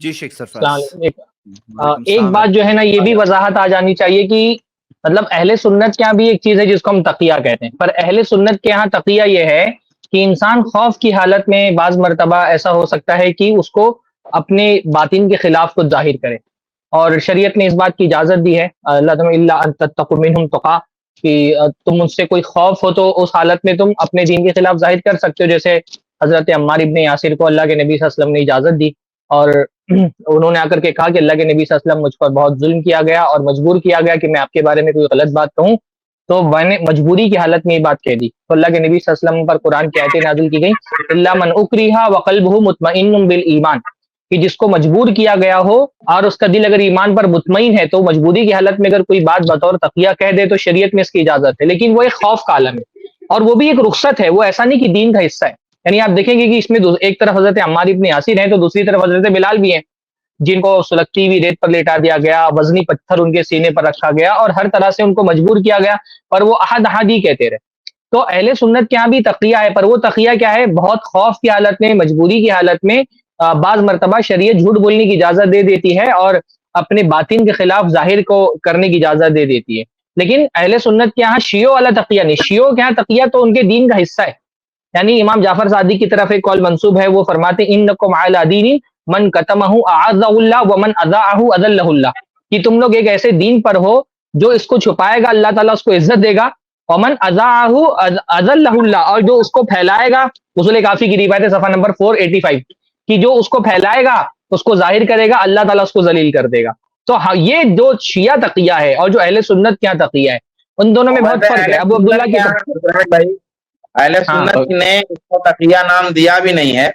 جی شیخ السلام سرفراز. علیکم. ایک بات جو ہے نا یہ بھی وضاحت آ جانی چاہیے کہ مطلب اہل سنت کے یہاں بھی ایک چیز ہے جس کو ہم تقیہ کہتے ہیں، پر اہل سنت کے یہاں تقیہ یہ ہے کہ انسان خوف کی حالت میں بعض مرتبہ ایسا ہو سکتا ہے کہ اس کو اپنے باطن کے خلاف کچھ ظاہر کرے، اور شریعت نے اس بات کی اجازت دی ہے، اللہ الا ان تتقوا منهم تقا، کہ تم مجھ سے کوئی خوف ہو تو اس حالت میں تم اپنے دین کے خلاف ظاہر کر سکتے ہو، جیسے حضرت عمار ابن یاسر کو اللہ کے نبی صلی اللہ علیہ وسلم نے اجازت دی، اور انہوں نے آ کر کے کہا کہ اللہ کے نبی صلی اللہ علیہ وسلم مجھ پر بہت ظلم کیا گیا اور مجبور کیا گیا کہ میں آپ کے بارے میں کوئی غلط بات کہوں، تو میں نے مجبوری کی حالت میں یہ بات کہہ دی، تو اللہ کے نبی صلی اللہ علیہ وسلم پر قرآن کی آیتیں نازل کی گئیں، الا من اکرہ وقلبہ مطمئن بالایمان، کہ جس کو مجبور کیا گیا ہو اور اس کا دل اگر ایمان پر مطمئن ہے تو مجبوری کی حالت میں اگر کوئی بات بطور تقیہ کہہ دے تو شریعت میں اس کی اجازت ہے، لیکن وہ ایک خوف کا عالم ہے اور وہ بھی ایک رخصت ہے، وہ ایسا نہیں کہ دین کا حصہ ہے. یعنی آپ دیکھیں گے کہ اس میں ایک طرف حضرت عمار ابن یاسر ہیں تو دوسری طرف حضرت بلال بھی ہیں، جن کو سلگتی ہوئی ریت پر لیٹا دیا گیا، وزنی پتھر ان کے سینے پر رکھا گیا اور ہر طرح سے ان کو مجبور کیا گیا، پر وہ احد احد ہی کہتے رہے. تو اہل سنت کے یہاں بھی تقیہ ہے، پر وہ تقیہ کیا ہے؟ بہت خوف کی حالت میں، مجبوری کی حالت میں بعض مرتبہ شریعت جھوٹ بولنے کی اجازت دے دیتی ہے اور اپنے باطن کے خلاف ظاہر کو کرنے کی اجازت دے دیتی ہے. لیکن اہل سنت کے یہاں شیعوں والا تقیہ نہیں، شیعوں کے یہاں تقیہ تو ان کے دین کا حصہ ہے. یعنی امام جعفر صادق کی طرف ایک قول منسوب ہے، وہ فرماتے ہیں انکم علی دین من کتمہ اعزہ اللہ ومن اذاعہ اذلہ اللہ، کہ تم لوگ ایک ایسے دین پر ہو جو اس کو چھپائے گا اللہ تعالیٰ اس کو عزت دے گا، ومن اذاعہ اذلہ اللہ، اور جو اس کو پھیلائے گا، اصول کافی کی روایت ہے صفحہ نمبر 485، کہ جو اس کو پھیلائے گا، اس کو ظاہر کرے گا، اللہ تعالیٰ اس کو ذلیل کر دے گا. تو یہ جو شیعہ تقیہ ہے اور جو اہل سنت کے یہاں تقیہ ہے ان دونوں میں بہت فرق ہے. ابو عبداللہ کی اہل سنت نے اس کو تقیہ نام دیا بھی نہیں ہے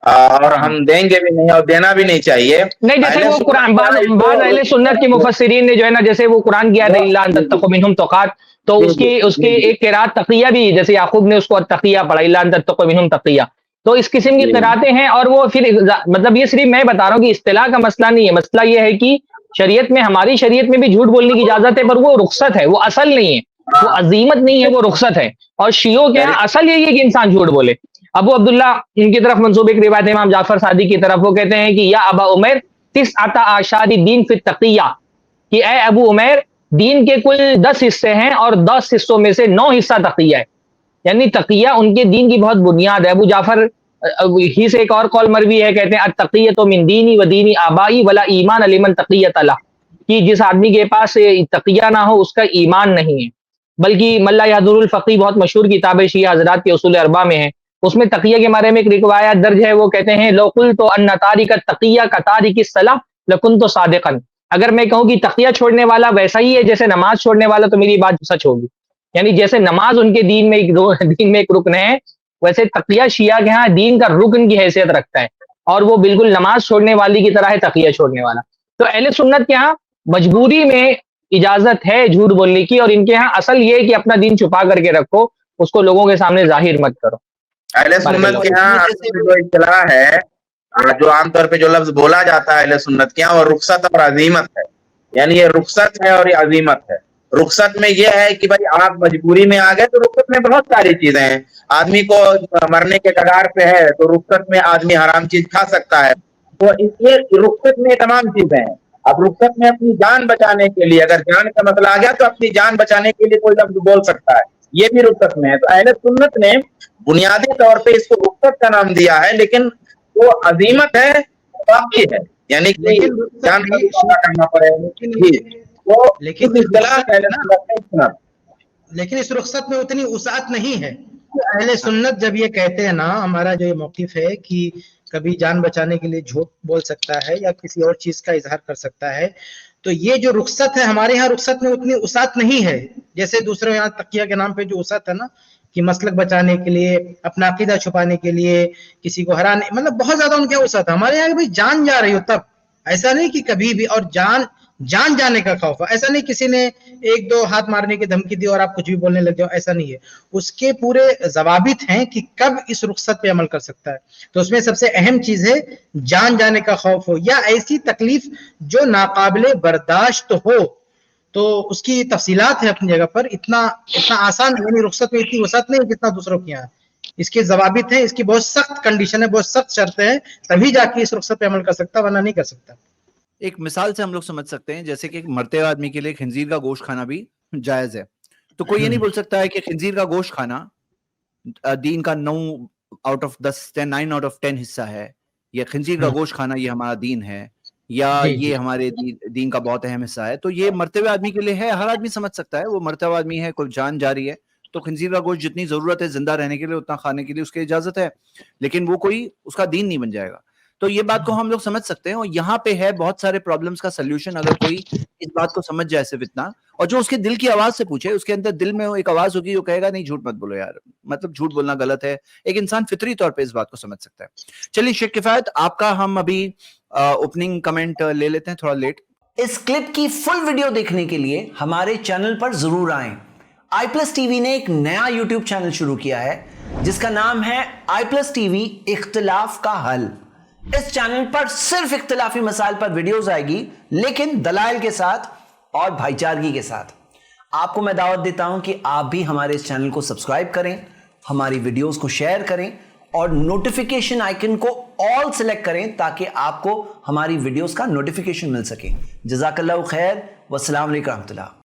اور ہم دیں گے بھی نہیں اور دینا بھی نہیں چاہیے. نہیں، جیسے وہ قرآن بعض اہل سنت کے مفسرین نے جو ہے نا، جیسے وہ قرآن کی آیت الا ان تتقوا منهم تقات، تو اس کی ایک قرات تقیہ بھی، جیسے یعقوب نے اس کو تقیہ پڑھا الا ان تتقوا منهم تقیہ، تو اس قسم کی قراتیں ہیں. اور وہ پھر مطلب یہ صرف میں بتا رہا ہوں کہ اصطلاح کا مسئلہ نہیں ہے، مسئلہ یہ ہے کہ شریعت میں، ہماری شریعت میں بھی جھوٹ بولنے کی اجازت ہے، پر وہ رخصت ہے، وہ اصل نہیں ہے، وہ عزیمت نہیں ہے، وہ رخصت ہے. اور شیعوں کے یہاں اصل یہی ہے کہ انسان جھوٹ بولے. ابو عبداللہ ان کی طرف منسوب ایک روایت ہے امام جعفر صادق کی طرف، وہ کہتے ہیں کہ یا ابا عمیر تسعۃ اعشار الدین فی التقیہ، کہ اے ابو عمیر دین کے کل 10 حصے ہیں اور 10 حصوں میں سے 9 حصہ تقیہ ہے. یعنی تقیہ ان کے دین کی بہت بنیاد ہے. ابو جعفر ہی سے ایک اور قول مروی ہے، کہتے ہیں التقیۃ من دینی و دینی آبائی ولا ایمان لمن تقیۃ اللہ، کہ جس آدمی کے پاس تقیہ نہ ہو اس کا ایمان نہیں ہے. بلکہ ملا یحضر الفقی بہت مشہور کتاب ہے شیعہ حضرات کے اصول اربعہ میں ہے، اس میں تقیہ کے بارے میں ایک روایت درج ہے، وہ کہتے ہیں لو قلت ان تارک التقیہ کتارک الصلاۃ لکنت صادقا، اگر میں کہوں کہ تقیہ چھوڑنے والا ویسا ہی ہے جیسے نماز چھوڑنے والا تو میری بات سچ ہوگی. یعنی جیسے نماز ان کے دین میں ایک رکن ہے، ویسے تقیہ شیعہ کے ہاں دین کا رکن کی حیثیت رکھتا ہے، اور وہ بالکل نماز چھوڑنے والی کی طرح ہے تقیہ چھوڑنے والا. تو اہل سنت کے ہاں مجبوری میں اجازت ہے جھوٹ بولنے کی، اور ان کے ہاں اصل یہ ہے کہ اپنا دین چھپا کر کے رکھو، اس کو لوگوں کے سامنے ظاہر مت کرو. اہل سنت کے ہاں جو اصطلاح ہے، جو عام طور پہ جو لفظ بولا جاتا ہے اہل سنت کے ہاں، وہ رخصت اور عزیمت ہے. یعنی یہ رخصت ہے اور یہ عزیمت ہے. رخصت میں یہ ہے کہ بھائی آپ مجبوری میں آ گئے تو رخصت میں بہت ساری چیزیں ہیں. آدمی کو مرنے کے کگار پہ ہے تو رخصت میں آدمی حرام چیز کھا سکتا ہے، تو یہ رخصت میں تمام چیزیں ہیں. اب رخصت میں اپنی جان بچانے کے لیے، اگر جان کا مسئلہ آ گیا تو اپنی جان بچانے کے لیے کوئی لفظ بول سکتا ہے، یہ بھی رخصت میں ہے. تو اہل سنت نے بنیادی طور پہ اس کو رخصت کا نام دیا ہے، لیکن وہ عزیمت ہے، باقی ہے، یعنی کہ جان کا بھی پتا کرنا پڑے. لیکن اس رخصت میں اتنی وسعت نہیں ہے. اہل سنت جب یہ کہتے ہیں نا، ہمارا جو یہ موقف ہے کہ کبھی جان بچانے کے لیے جھوٹ بول سکتا ہے یا کسی اور چیز کا اظہار کر سکتا ہے، تو یہ جو رخصت ہے ہمارے یہاں رخصت میں اتنی وسعت نہیں ہے جیسے دوسرے یہاں تقیہ کے نام پہ جو وسعت ہے نا، کہ مسلک بچانے کے لیے، اپنا عقیدہ چھپانے کے لیے، کسی کو ہرانے، مطلب بہت زیادہ ان کے وسعت ہے. ہمارے یہاں بھائی جان جا رہی ہو تب، ایسا نہیں کہ کبھی بھی، اور جان جانے کا خوف ہے، ایسا نہیں کسی نے ایک دو ہاتھ مارنے کی دھمکی دی اور آپ کچھ بھی بولنے لگ جاؤ، ایسا نہیں ہے. اس کے پورے ضوابط ہیں کہ کب اس رخصت پہ عمل کر سکتا ہے. تو اس میں سب سے اہم چیز ہے جان جانے کا خوف ہو یا ایسی تکلیف جو ناقابل برداشت ہو. تو اس کی تفصیلات ہیں اپنی جگہ پر، اتنا آسان نہیں، رخصت میں اتنی وسعت نہیں جتنا دوسروں کے یہاں. اس کے ضوابط ہیں, اس کی بہت سخت کنڈیشن ہے, بہت سخت شرطیں ہیں, تبھی جا کے اس رخصت پہ عمل کر سکتا, ورنہ نہیں کر سکتا. ایک مثال سے ہم لوگ سمجھ سکتے ہیں, جیسے کہ ایک مرتے ہوئے آدمی کے لیے خنزیر کا گوشت کھانا بھی جائز ہے, تو کوئی یہ نہیں بول سکتا ہے کہ خنزیر کا گوشت کھانا دین کا 9 آؤٹ آف 10 حصہ ہے, یا خنزیر کا گوشت کھانا یہ ہمارا دین ہے, یا یہ ہمارے دین کا بہت اہم حصہ ہے. تو یہ مرتے ہوئے آدمی کے لیے ہے, ہر آدمی سمجھ سکتا ہے, وہ مرتا ہوا آدمی ہے, کوئی جان جاری ہے, تو خنزیر کا گوشت جتنی ضرورت ہے زندہ رہنے کے لیے اتنا کھانے کے لیے اس کی اجازت ہے, لیکن وہ کوئی اس کا دین نہیں بن جائے گا. تو یہ بات کو ہم لوگ سمجھ سکتے ہیں, اور یہاں پہ ہے بہت سارے پرابلمز کا سلوشن, اگر کوئی اس بات کو سمجھ جائے صرف اتنا, اور جو اس کے دل کی آواز سے پوچھے, اس کے اندر دل میں ایک آواز ہوگی جو کہے گا نہیں جھوٹ مت بولو یار, مطلب جھوٹ بولنا غلط ہے, ایک انسان فطری طور پہ اس بات کو سمجھ سکتا ہے. چلیے شیخ کفایت, آپ کا ہم ابھی اوپننگ کمنٹ لے لیتے ہیں, تھوڑا لیٹ. اس کلپ کی فل ویڈیو دیکھنے کے لیے ہمارے چینل پر ضرور آئیں. آئی پلس ٹی وی نے ایک نیا یوٹیوب چینل شروع کیا ہے جس کا نام ہے آئی پلس ٹی وی اختلاف کا حل. اس چینل پر صرف اختلافی مسائل پر ویڈیوز آئے گی, لیکن دلائل کے ساتھ اور بھائی چارگی کے ساتھ. آپ کو میں دعوت دیتا ہوں کہ آپ بھی ہمارے اس چینل کو سبسکرائب کریں, ہماری ویڈیوز کو شیئر کریں, اور نوٹیفیکیشن آئیکن کو آل سلیکٹ کریں تاکہ آپ کو ہماری ویڈیوز کا نوٹیفیکیشن مل سکے. جزاک اللہ خیر, والسلام علیکم ورحمۃ اللہ.